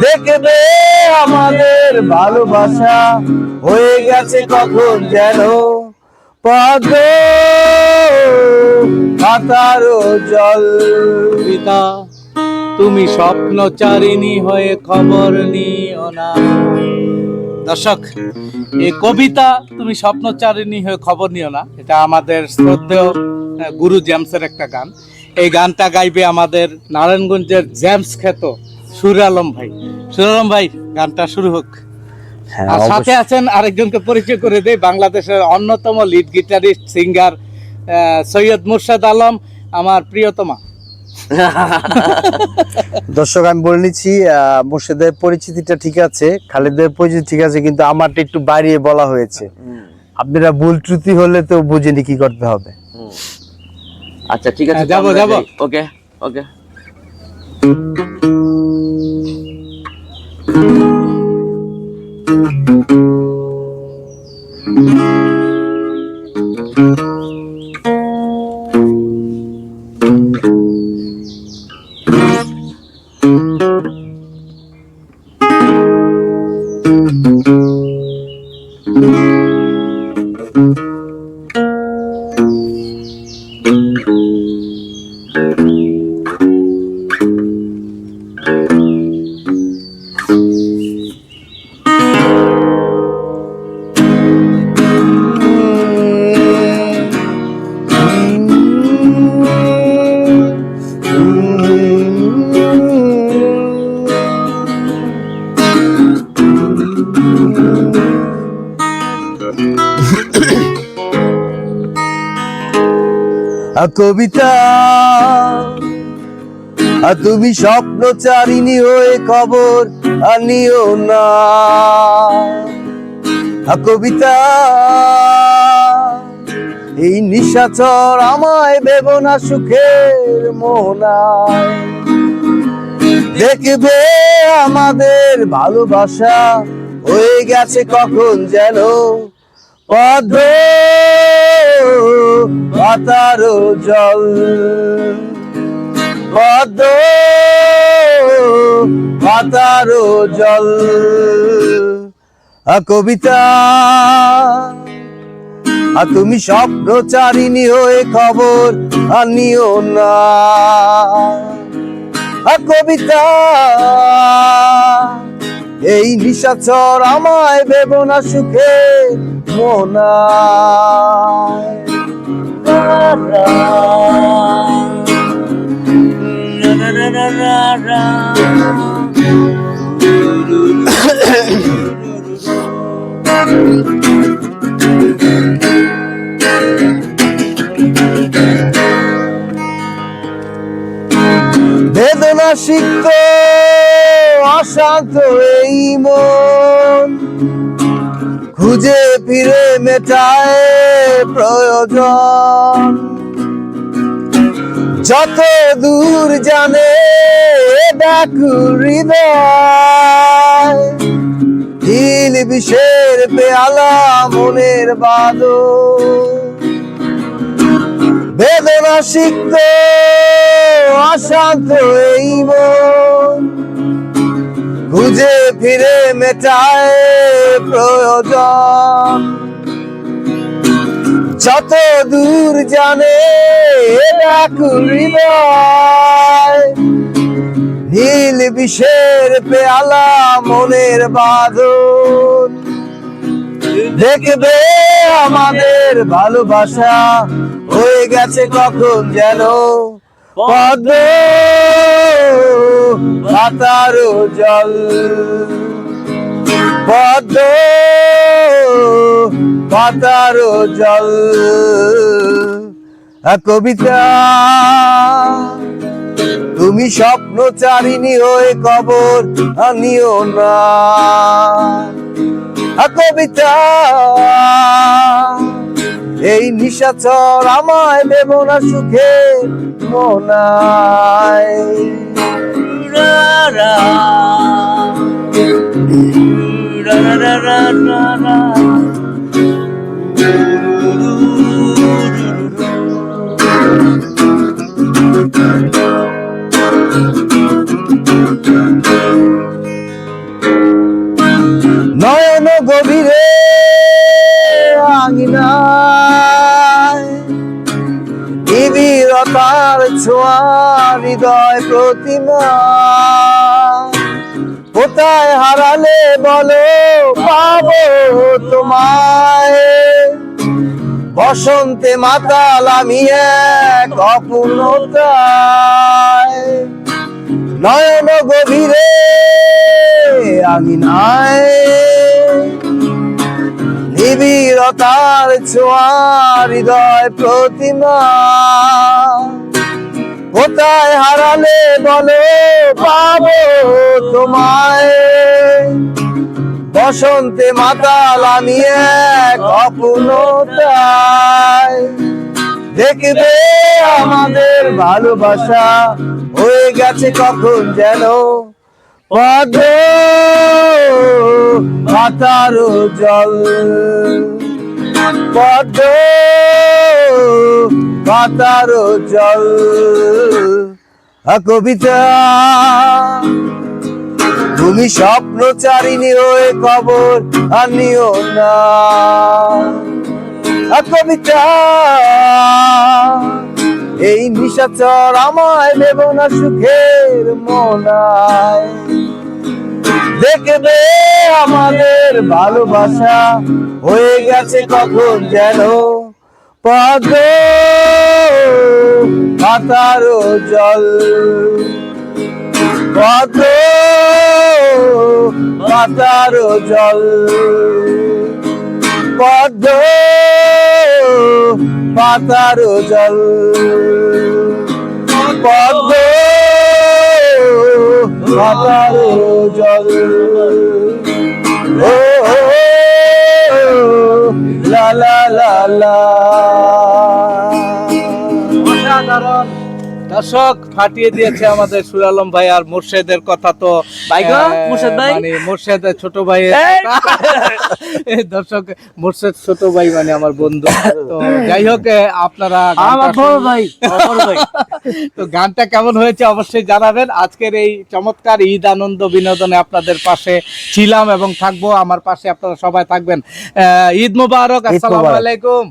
দেখবে আমাদের ভালোবাসা হয়ে গেছে কখন যেন পদ্ম পাতারও জল। কবিতা তুমি স্বপ্নচারিণী হয়ে খবর নিও না। দর্শক, এই কবিতা তুমি স্বপ্নচারিণী হয়ে খবর নিও না, এটা আমাদের শ্রদ্ধেয় গুরু জেমসের একটা গান। এই গানটা গাইবে আমাদের নারায়ণগঞ্জের জেমস খ্যাত সুর আলম ভাই। সুর আলম ভাই, গানটা শুরু হোক। হ্যাঁ, আর সাথে আছেন আরেকজনকে পরিচয় করে দেই, বাংলাদেশের অন্যতম lead guitarist singer Syed Murshad Alam, আমার প্রিয়তমা। দর্শক, আমি বলে নিচ্ছি মুর্শিদের পরিচিতিটা ঠিক আছে, খালেদের পরিচিতি ঠিক আছে, কিন্তু আমারটা একটু বাড়িয়ে বলা হয়েছে। আপনারা ভুল ত্রুটি হলে তো বুঝেনি কি করতে হবে। আচ্ছা ঠিক আছে, যাবো যাবো। ওকে ওকে। কবিতা তুমি স্বপ্নচারিণী হয়ে খবর নিও না। কবিতা এই নিশাচর আমায় ভেবো না সুখের মোহনায়। দেখবে আমাদের ভালোবাসা হয়ে গেছে কখন যেন পদ্ম পাতারও জল। পদ্ম পাতারও জল। কবিতা তুমি স্বপ্নচারিণী হয়ে খবর নিও না। কবিতা এই নিশাচর আমায় ভেবো না সুখে মোহনায়। বেদনা সিক্ত অশান্ত এই মন খুঁজে ফিরে মেটায় প্রয়োজন। যত দূর জানে ব্যাকুল হৃদয় নীল বিষের পেয়ালা মনের বাদল। বেদনা সিক্ত অশান্ত এই মন খুঁজে ফিরে মেটায় প্রয়োজন। যত দূর জানে ব্যাকুল হৃদয় নীল বিষের পেয়ালা মনের বাদল। দেখবে আমাদের ভালোবাসা হয়ে গেছে কখন যেন পদ্ম পাতারও জল। পদ্ম পাতারও জল। কবিতা তুমি স্বপ্নচারিণী হয়ে খবর নিও না। কবিতা এই নিশাচর আমায় ভেবো না সুখে মোহনায়। গভীরে আঙিনায় নিবিড়তার ছোঁয়া হৃদয় প্রতিমা কোথায় হারালে বলো পাবো তোমায় বসন্তে মাতাল আমি এক অপূর্ণতায় নয়ন গভীরে আঙিনায় নিবিড়তার ছোঁয়া হৃদয় প্রতিমা কোথায় হারালে বলো পাবো তোমায় বসন্তে মাতাল আমি এক অপূর্ণতায় দেখবে আমাদের ভালোবাসা হয়ে গেছে কখন যেন পদ্ম পাতারও জল পদ্ম পাতারও জল কবিতা তুমি স্বপ্নচারিণী হয়ে খবর আনিও না কবিতা এই নিশাচর আমায় দেব না সুখের মনায় দেখবে আমাদের ভালোবাসা হয়ে গেছে কখন যেন পদ্ম পাতারও জল পদ্ম পাতারও জল পদ্ম পাতারও জল পদ্ম পাতারও জল ও লা লা লা লা দর্শক ফাটিয়ে দিয়েছে আমাদের সুর আলম ভাই আর মোর্শেদের কথা তো ভাই গো, মোর্শেদ ভাই? মানে মোর্শেদের ছোট ভাই দর্শক মোর্শেদ ছোট ভাই মানে আমার বন্ধু তো যাই হোক আপনারা আমার বড় ভাই তো গানটা কেমন হয়েছে অবশ্যই জানাবেন আজকের এই চমৎকার ঈদ আনন্দ বিনোদনে আপনাদের পাশে ছিলাম এবং থাকবো আমার পাশে আপনারা সবাই থাকবেন ঈদ মোবারক আসসালামু আলাইকুম।